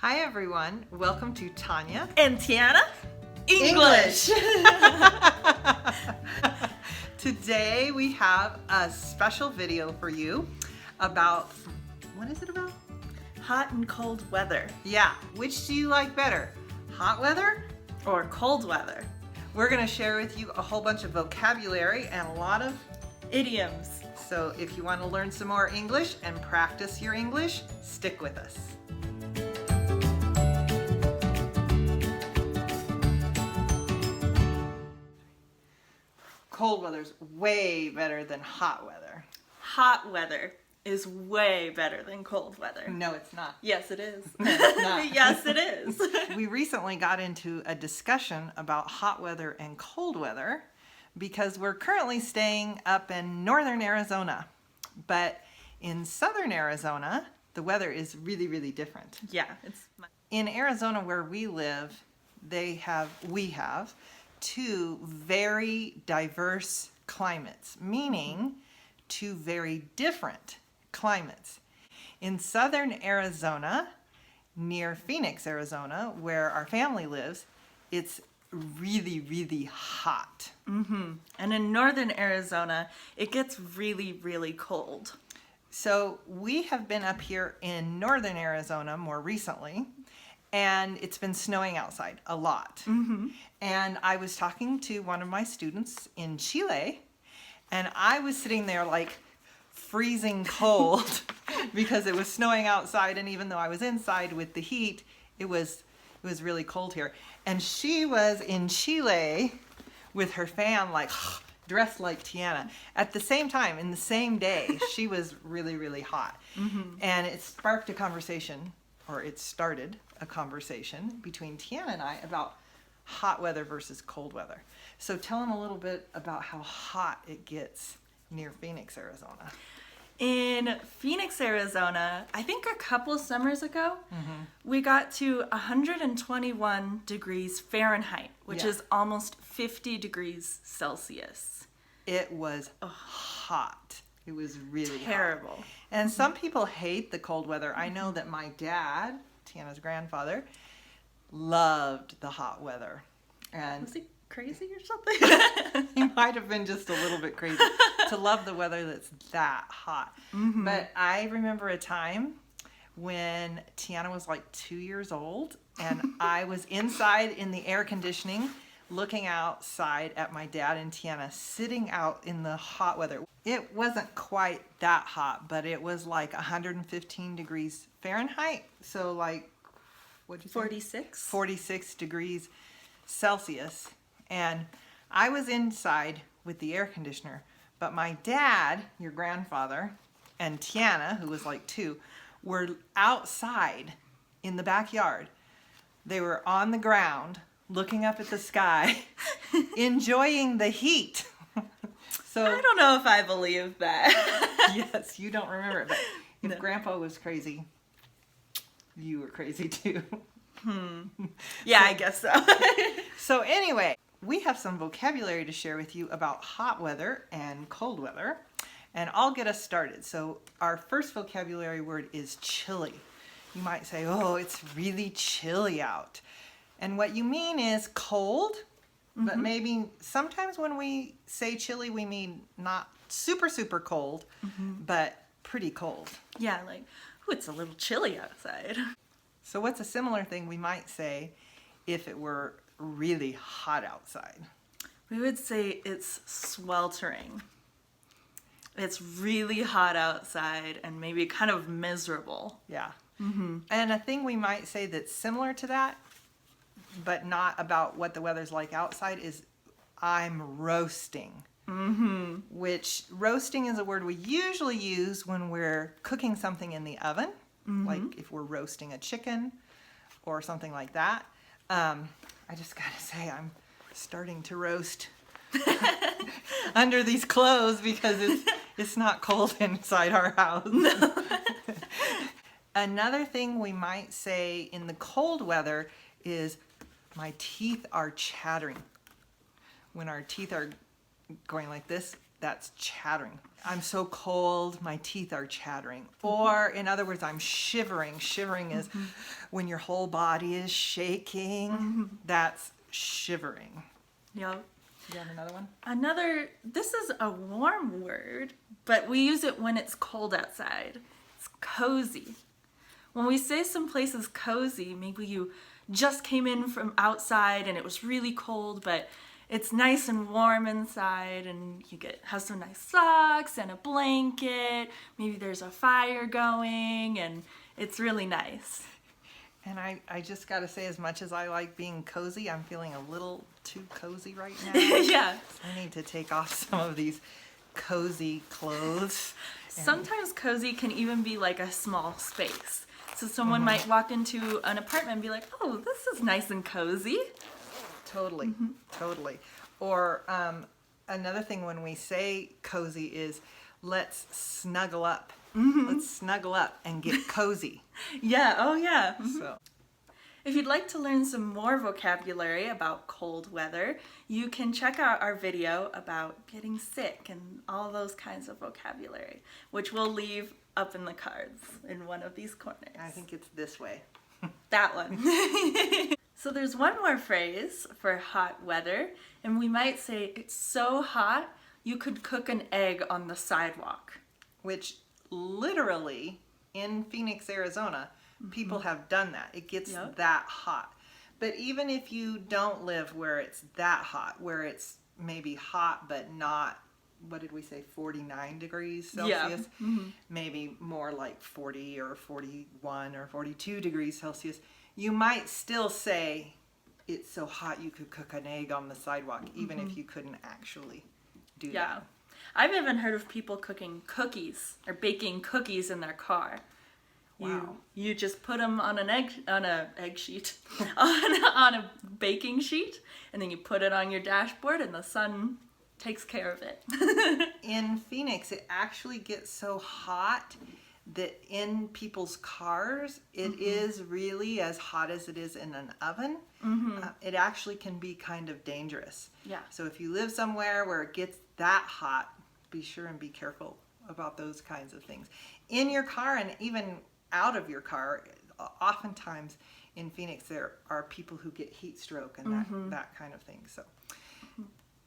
Hi everyone, welcome to Tanya And Tiana, English. Today we have a special video for you about, what is it about? Hot and cold weather. Yeah, which do you like better? Hot weather? Or cold weather. We're going to share with you a whole bunch of vocabulary and a lot of Idioms. So if you want to learn some more English and practice your English, stick with us. Cold weather's way better than hot weather. Hot weather is way better than cold weather. No, it's not. Yes, it is. No, it's not. Yes, it is. We recently got into a discussion about hot weather and cold weather because we're currently staying up in northern Arizona. But in southern Arizona, the weather is really, really different. Yeah, it's In Arizona where we live, we have two very diverse climates, meaning two very different climates. In southern Arizona, near Phoenix, Arizona, where our family lives, it's really, really hot. And in northern Arizona, it gets really, really cold. So we have been up here in northern Arizona more recently, and it's been snowing outside a lot. And I was talking to one of my students in Chile, and I was sitting there like freezing cold because it was snowing outside, and even though I was inside with the heat, it was really cold here. And she was in Chile with her fan, like dressed like Tiana. At the same time, in the same day, she was really, really hot. And it sparked a conversation, or it started a conversation between Tiana and I about hot weather versus cold weather. So tell them a little bit about how hot it gets near Phoenix, Arizona. In Phoenix, Arizona, I think a couple of summers ago, we got to 121 degrees Fahrenheit, which Yeah. is almost 50 degrees Celsius. It was hot. It was really Terrible. hot. And some people hate the cold weather. I know that my dad, Tiana's grandfather, loved the hot weather. And Was he crazy or something? he might have been just a little bit crazy to love the weather that's that hot. But I remember a time when Tiana was like 2 years old, and I was inside in the air conditioning looking outside at my dad and Tiana sitting out in the hot weather. It wasn't quite that hot, but it was like 115 degrees Fahrenheit. So like, what'd you say? 46. 46 degrees Celsius. And I was inside with the air conditioner, but my dad, your grandfather, and Tiana, who was like 2, were outside in the backyard. They were on the ground looking up at the sky, enjoying the heat. So I don't know if I believe that. yes, you don't remember it, but if No. Grandpa was crazy, you were crazy too. Yeah, I guess so. So anyway, we have some vocabulary to share with you about hot weather and cold weather, and I'll get us started. So our first vocabulary word is chilly. You might say, oh, it's really chilly out. And what you mean is cold, but maybe sometimes when we say chilly, we mean not super, super cold, but pretty cold. Yeah, like, ooh, it's a little chilly outside. So what's a similar thing we might say if it were really hot outside? We would say it's sweltering. It's really hot outside and maybe kind of miserable. Yeah. And a thing we might say that's similar to that, but not about what the weather's like outside, is I'm roasting. Which roasting is a word we usually use when we're cooking something in the oven, like if we're roasting a chicken or something like that. I just gotta say, I'm starting to roast under these clothes because it's not cold inside our house. Another thing we might say in the cold weather is my teeth are chattering. When our teeth are going like this, that's chattering. I'm so cold, my teeth are chattering. Or in other words, I'm shivering. Shivering is when your whole body is shaking. That's shivering. Yep. You have another one? This is a warm word, but we use it when it's cold outside. It's cozy. When we say some place is cozy, maybe you just came in from outside and it was really cold, but it's nice and warm inside, and you have some nice socks and a blanket. Maybe there's a fire going, and it's really nice. And I just got to say, as much as I like being cozy, I'm feeling a little too cozy right now. Yeah. I need to take off some of these cozy clothes. Sometimes cozy can even be like a small space. So someone might walk into an apartment and be like, oh, this is nice and cozy. Totally, totally. Or another thing when we say cozy is let's snuggle up. Let's snuggle up and get cozy. Yeah, oh yeah. So. If you'd like to learn some more vocabulary about cold weather, you can check out our video about getting sick and all those kinds of vocabulary, which we'll leave up in the cards in one of these corners. I think it's this way. That one. So there's one more phrase for hot weather, and we might say it's so hot you could cook an egg on the sidewalk. Which literally in Phoenix, Arizona, people have done that. It gets that hot. But even if you don't live where it's that hot, where it's maybe hot but not, what did we say, 49 degrees Celsius? Yeah. Maybe more like 40 or 41 or 42 degrees Celsius. You might still say it's so hot you could cook an egg on the sidewalk, even if you couldn't actually do that. I've even heard of people cooking cookies or baking cookies in their car. Wow. You just put them on an egg sheet, on a baking sheet, and then you put it on your dashboard, and the sun takes care of it. In Phoenix, it actually gets so hot that in people's cars, it is really as hot as it is in an oven. It actually can be kind of dangerous. Yeah. So if you live somewhere where it gets that hot, be sure and be careful about those kinds of things. In your car and even out of your car, oftentimes in Phoenix there are people who get heat stroke and that kind of thing. So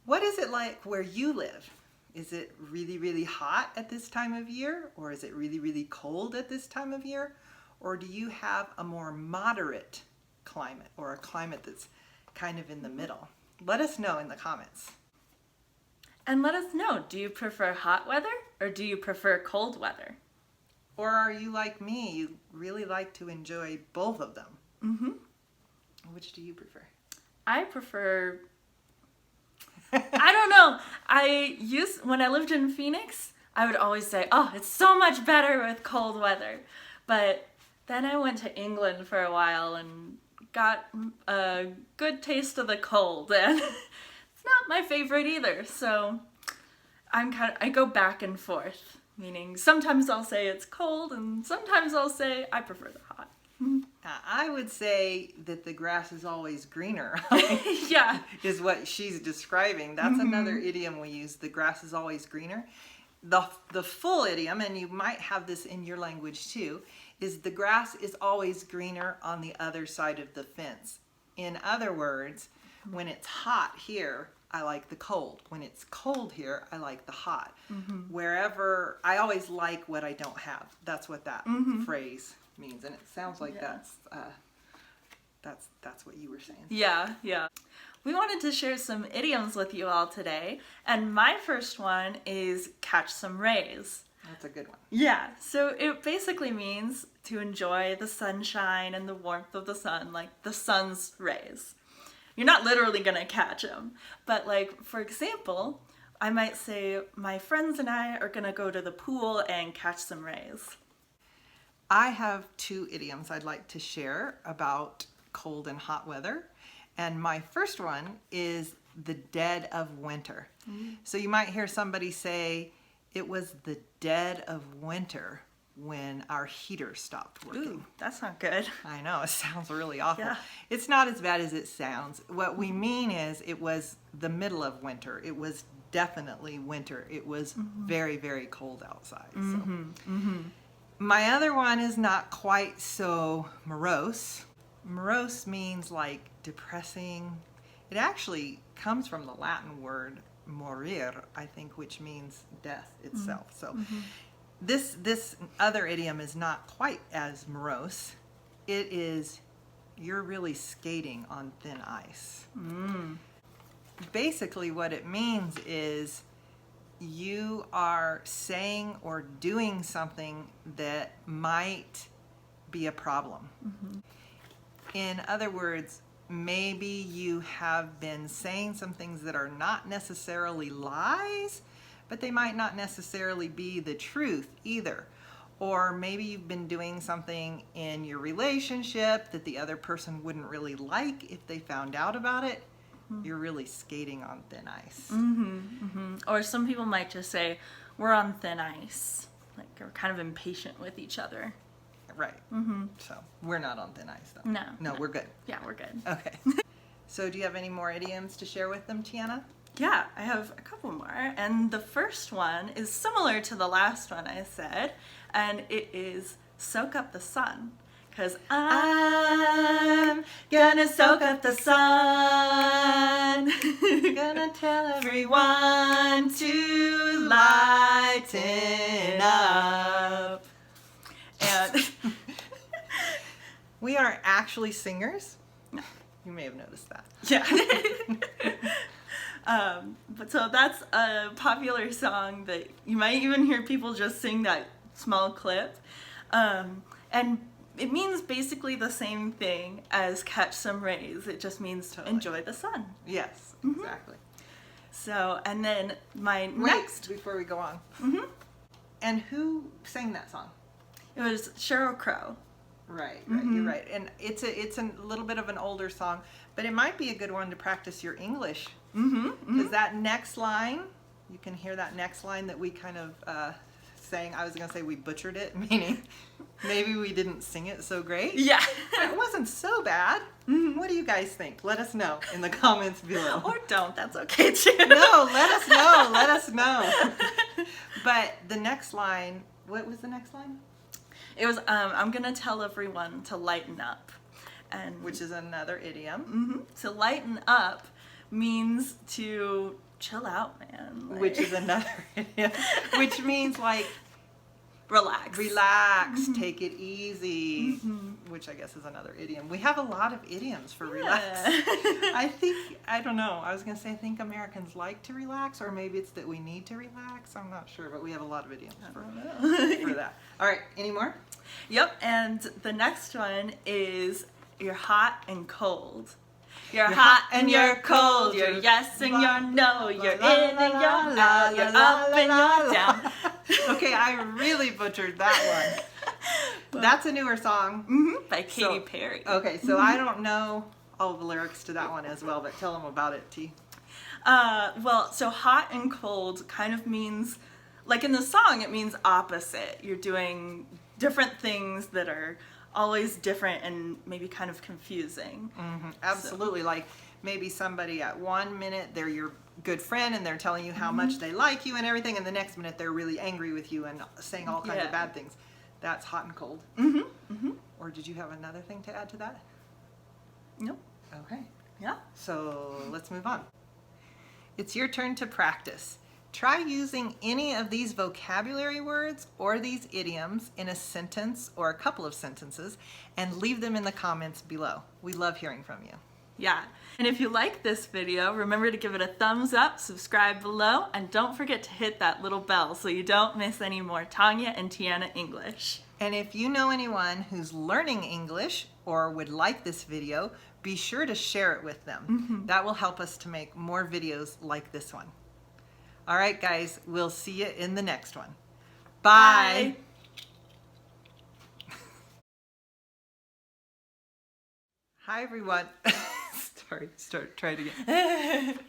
what is it like where you live? Is it really, really hot at this time of year? Or is it really, really cold at this time of year? Or do you have a more moderate climate, or a climate that's kind of in the middle? Let us know in the comments. And let us know, do you prefer hot weather or do you prefer cold weather? Or are you like me? You really like to enjoy both of them. Which do you prefer? I prefer... I don't know. When I lived in Phoenix, I would always say, oh, it's so much better with cold weather. But then I went to England for a while and got a good taste of the cold, and it's not my favorite either. So I go back and forth, meaning sometimes I'll say it's cold and sometimes I'll say I prefer the hot. I would say that the grass is always greener. Yeah. Is what she's describing. That's another idiom we use. The grass is always greener. The full idiom, and you might have this in your language too, is the grass is always greener on the other side of the fence. In other words, when it's hot here, I like the cold. When it's cold here, I like the hot. Wherever, I always like what I don't have. That's what that phrase means, and it sounds like that's what you were saying. Yeah. We wanted to share some idioms with you all today, and my first one is catch some rays. That's a good one. Yeah, so it basically means to enjoy the sunshine and the warmth of the sun, like the sun's rays. You're not literally gonna catch them, but like, for example, I might say, my friends and I are gonna go to the pool and catch some rays. I have two idioms I'd like to share about cold and hot weather. And my first one is the dead of winter. So you might hear somebody say, it was the dead of winter when our heater stopped working. Ooh, that's not good. I know, it sounds really awful. Yeah. It's not as bad as it sounds. What we mean is it was the middle of winter. It was definitely winter. It was very, very cold outside. So. Mm-hmm. My other one is not quite so morose. Morose means like depressing. It actually comes from the Latin word morir, I think, which means death itself. So this other idiom is not quite as morose. It is, you're really skating on thin ice. Basically what it means is you are saying or doing something that might be a problem. In other words, maybe you have been saying some things that are not necessarily lies, but they might not necessarily be the truth either. Or maybe you've been doing something in your relationship that the other person wouldn't really like if they found out about it. You're really skating on thin ice. Or some people might just say, we're on thin ice. Like, we're kind of impatient with each other. Right. So we're not on thin ice though. No. We're good. Yeah, we're good. Okay. So do you have any more idioms to share with them, Tiana? Yeah, I have a couple more. And the first one is similar to the last one I said, and it is soak up the sun. Because I'm gonna soak up the sun. Gonna tell Everyone to lighten up. And we are actually singers. You may have noticed that. yeah. But so that's a popular song that you might even hear people just sing that small clip. And it means basically the same thing as catch some rays. It just means enjoy the sun. Yes, exactly. So, and then my Wait, next, before we go on. And who sang that song? it was Sheryl Crow. Right, you're right. And it's a little bit of an older song, but it might be a good one to practice your English. Because that next line, you can hear that next line that we kind of sang. I was going to say we butchered it, meaning maybe we didn't sing it so great. Yeah. It wasn't so bad. What do you guys think? Let us know in the comments below. Or don't, that's okay too. No, let us know. Let us know. But the next line, what was the next line? It was, I'm gonna tell everyone to lighten up. And Which is another idiom. to lighten up means to chill out, man. Like, Which is another idiom. Which means like relax. relax, take it easy. Which I guess is another idiom. We have a lot of idioms for relax. I don't know. I was going to say I think Americans like to relax, or maybe it's that we need to relax. I'm not sure, but we have a lot of idioms for that. All right, any more? Yep, and the next one is you're hot and cold. You're hot and you're cold. You're yes and you're no. You're in and you're out. You're up and you're down. Okay, I really butchered that one. That's a newer song. By Katy Perry. Okay, so I don't know all the lyrics to that one as well, but tell them about it, T. Well, so hot and cold kind of means, like in the song, it means opposite. You're doing different things that are always different and maybe kind of confusing. Absolutely. Like maybe somebody at 1 minute they're your good friend and they're telling you how much they like you and everything, and the next minute they're really angry with you and saying all kinds of bad things. That's hot and cold. Or did you have another thing to add to that? Nope. Okay. Yeah. So let's move on. It's your turn to practice. Try using any of these vocabulary words or these idioms in a sentence or a couple of sentences and leave them in the comments below. We love hearing from you. Yeah. And if you like this video, remember to give it a thumbs up, subscribe below, and don't forget to hit that little bell so you don't miss any more Tanya and Tiana English. And if you know anyone who's learning English or would like this video, be sure to share it with them. That will help us to make more videos like this one. All right, guys, we'll see you in the next one. Bye. Hi, everyone. Try it again.